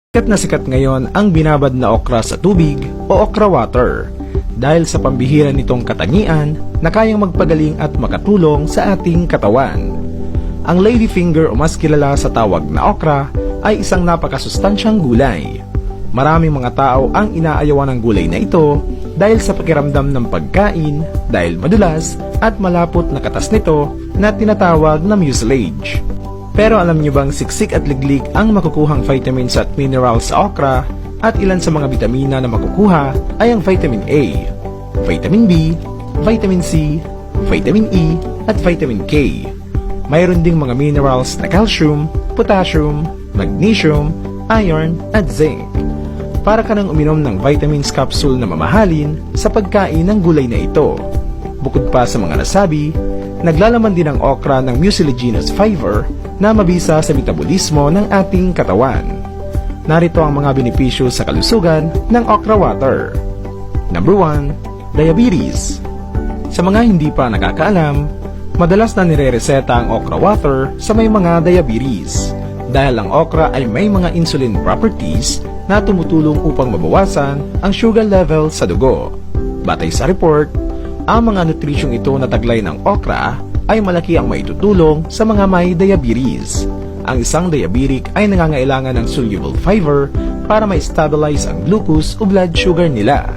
Sikat na sikat ngayon ang binabad na okra sa tubig o okra water dahil sa pambihira nitong katangian na kayang magpagaling at makatulong sa ating katawan. Ang ladyfinger o mas kilala sa tawag na okra ay isang napakasustansyang gulay. Maraming mga tao ang inaayawan ng gulay na ito dahil sa pakiramdam ng pagkain, dahil madulas at malapot na katas nito na tinatawag na mucilage. Pero alam niyo bang siksik at liglig ang makukuhang vitamins at minerals sa okra at ilan sa mga bitamina na makukuha ay ang vitamin A, vitamin B, vitamin C, vitamin E at vitamin K. Mayroon ding mga minerals na calcium, potassium, magnesium, iron at zinc. Para ka nang uminom ng vitamins capsule na mamahalin sa pagkain ng gulay na ito. Bukod pa sa mga nasabi, naglalaman din ang okra ng mucilaginous fiber na mabisa sa metabolismo ng ating katawan. Narito ang mga benepisyo sa kalusugan ng okra water. Number 1. Diabetes. Sa mga hindi pa nakakaalam, madalas na nire-reseta ang okra water sa may mga diabetes dahil ang okra ay may mga insulin properties na tumutulong upang mabawasan ang sugar level sa dugo. Batay sa report, ang mga nutrisyong ito na taglay ng okra ay malaki ang maitutulong sa mga may diabetes. Ang isang diabetic ay nangangailangan ng soluble fiber para ma-stabilize ang glucose o blood sugar nila.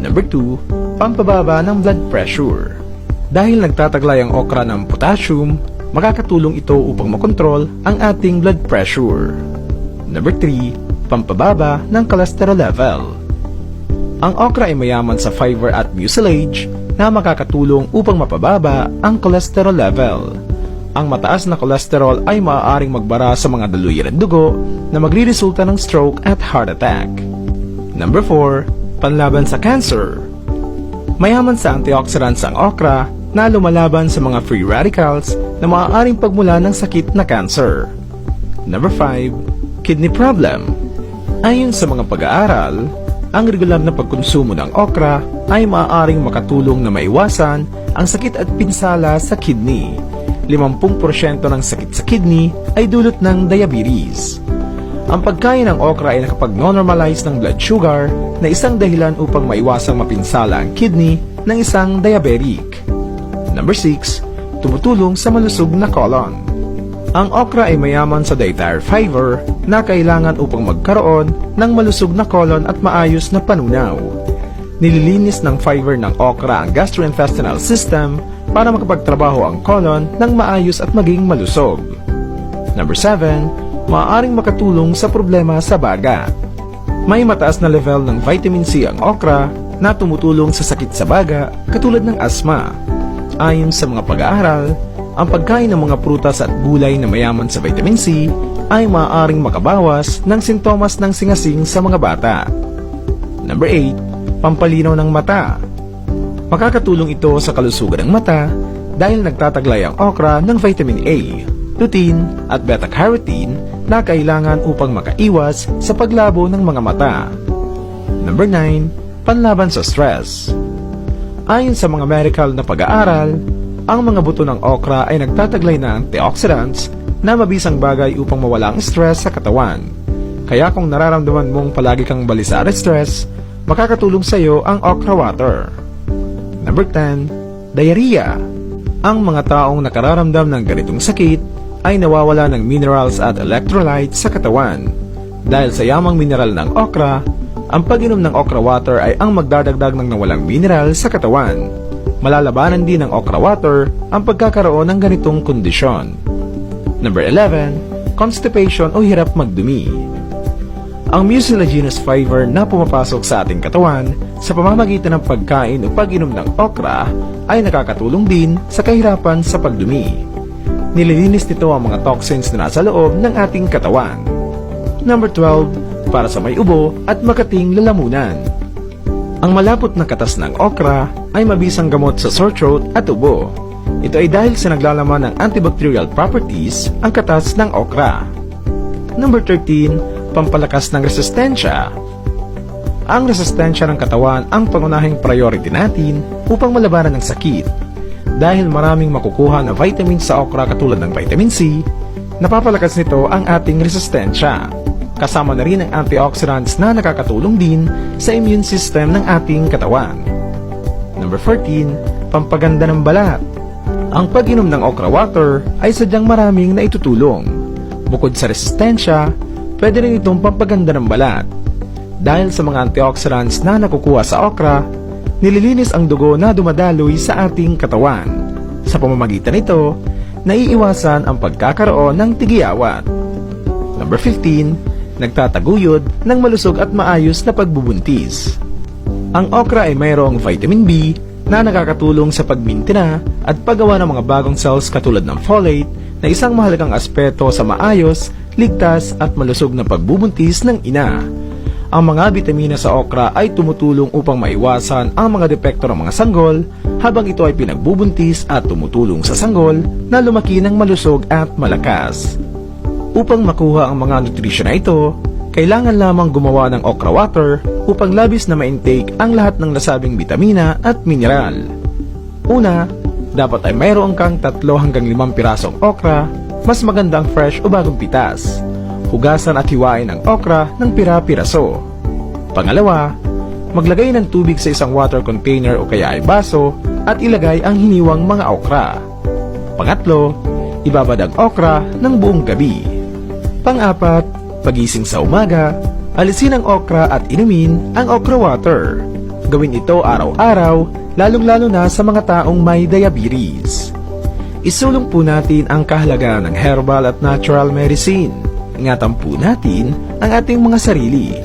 Number 2. Pampababa ng blood pressure. Dahil nagtataglay ang okra ng potassium, makakatulong ito upang makontrol ang ating blood pressure. Number 3. Pampababa ng cholesterol level. Ang okra ay mayaman sa fiber at mucilage na makakatulong upang mapababa ang cholesterol level. Ang mataas na cholesterol ay maaaring magbara sa mga daluyan ng dugo na magriresulta ng stroke at heart attack. Number 4. Panlaban sa cancer. Mayaman sa antioxidants ang okra na lumalaban sa mga free radicals na maaaring pagmula ng sakit na cancer. Number 5. Kidney problem. Ayon sa mga pag-aaral, ang regular na pagkonsumo ng okra ay maaaring makatulong na maiwasan ang sakit at pinsala sa kidney. 50% ng sakit sa kidney ay dulot ng diabetes. Ang pagkain ng okra ay nakapag-normalize ng blood sugar na isang dahilan upang maiwasang mapinsala ang kidney ng isang diabetic. Number 6. Tumutulong sa malusog na colon. Ang okra ay mayaman sa dietary fiber na kailangan upang magkaroon ng malusog na colon at maayos na panunaw. Nililinis ng fiber ng okra ang gastrointestinal system para makapagtrabaho ang colon ng maayos at maging malusog. Number 7. Maaaring makatulong sa problema sa baga. May mataas na level ng vitamin C ang okra na tumutulong sa sakit sa baga katulad ng asthma. Ayon sa mga pag-aaral, ang pagkain ng mga prutas at gulay na mayaman sa vitamin C ay maaaring makabawas ng sintomas ng singasing sa mga bata. Number 8. Pampalinaw ng mata. Makakatulong ito sa kalusugan ng mata dahil nagtataglay ang okra ng vitamin A, lutein at beta-carotene na kailangan upang makaiwas sa paglabo ng mga mata. Number 9. Panlaban sa stress. Ayon sa mga medical na pag-aaral, ang mga buto ng okra ay nagtataglay ng antioxidants na mabisang bagay upang mawala ang stress sa katawan. Kaya kung nararamdaman mong palagi kang balisa at stress, makakatulong sa iyo ang okra water. Number 10. Diarrhea. Ang mga taong nakararamdam ng ganitong sakit ay nawawala ng minerals at electrolytes sa katawan. Dahil sa yamang mineral ng okra, ang pag-inom ng okra water ay ang magdadagdag ng nawalang mineral sa katawan. Malalabanan din ng okra water ang pagkakaroon ng ganitong kondisyon. Number 11. Constipation o hirap magdumi. Ang mucilaginous fiber na pumapasok sa ating katawan sa pamamagitan ng pagkain o pag-inom ng okra ay nakakatulong din sa kahirapan sa pagdumi. Nililinis nito ang mga toxins na nasa loob ng ating katawan. Number 12. Para sa may ubo at makating lalamunan. Ang malapot na katas ng okra ay mabisang gamot sa sore throat at ubo. Ito ay dahil sa naglalaman ng antibacterial properties ang katas ng okra. Number 13. Pampalakas ng resistensya. Ang resistensya ng katawan ang pangunahing priority natin upang malabanan ng sakit. Dahil maraming makukuha na vitamins sa okra katulad ng vitamin C, napapalakas nito ang ating resistensya. Kasama na rin ang antioxidants na nakakatulong din sa immune system ng ating katawan. Number 14, pampaganda ng balat. Ang pag-inom ng okra water ay sadyang maraming naitutulong. Bukod sa resistensya, pwede rin itong pampaganda ng balat. Dahil sa mga antioxidants na nakukuha sa okra, nililinis ang dugo na dumadaloy sa ating katawan. Sa pamamagitan nito, naiiwasan ang pagkakaroon ng tigiyawat. Number 15, nagtataguyod ng malusog at maayos na pagbubuntis. Ang okra ay mayroong vitamin B na nakakatulong sa pagmintina at paggawa ng mga bagong cells katulad ng folate na isang mahalagang aspeto sa maayos, ligtas at malusog na pagbubuntis ng ina. Ang mga bitamina sa okra ay tumutulong upang maiwasan ang mga depekto ng mga sanggol habang ito ay pinagbubuntis at tumutulong sa sanggol na lumaki ng malusog at malakas. Upang makuha ang mga nutrisyon na ito, kailangan lamang gumawa ng okra water upang labis na ma-intake ang lahat ng nasabing bitamina at mineral. Una, dapat ay mayroon kang 3 hanggang 5 pirasong okra, mas magandang fresh o bagong pitas. Hugasan at hiwain ang okra ng pira-piraso. Pangalawa, maglagay ng tubig sa isang water container o kaya ay baso at ilagay ang hiniwang mga okra. Pangatlo, ibabad ang okra ng buong gabi. Pang-apat, pagising sa umaga, alisin ang okra at inumin ang okra water. Gawin ito araw-araw, lalong-lalo na sa mga taong may diabetes. Isulong po natin ang kahalagaan ng herbal at natural medicine. Ingatan po natin ang ating mga sarili.